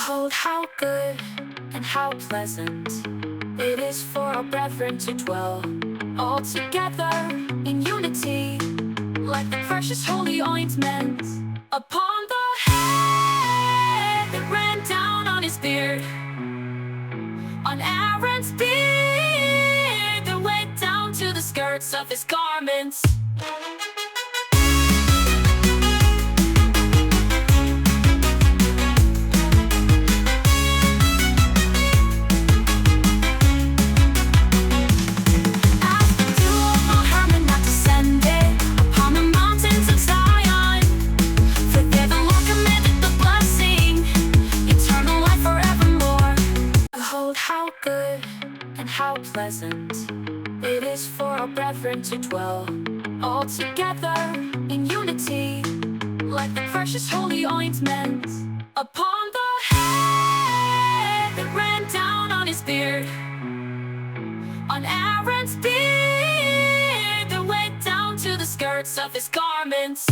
Behold how good and how pleasant it is for our brethren to dwell all together in unity, like the precious holy ointment upon the head that ran down on his beard, on Aaron's beard that went down to the skirts of his garments. How good and how pleasant it is for our brethren to dwell all together in unity, like the precious holy ointment upon the head that ran down on his beard, on Aaron's beard that went down to the skirts of his garments.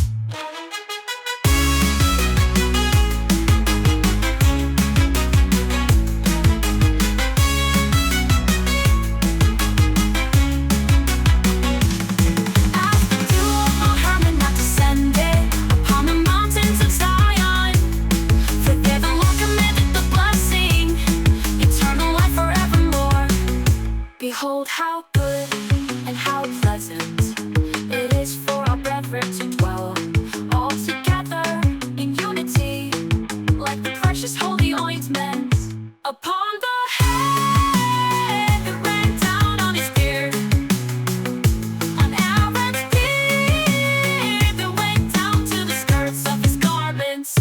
Behold how good and how pleasant it is for our brethren to dwell all together in unity, like the precious holy ointment upon the head that ran down on his beard, on Aaron's beard that went down to the skirts of his garments.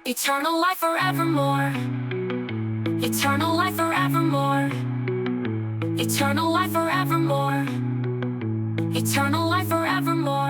Eternal life forevermore. Eternal life forevermore. Eternal life forevermore. Eternal life forevermore.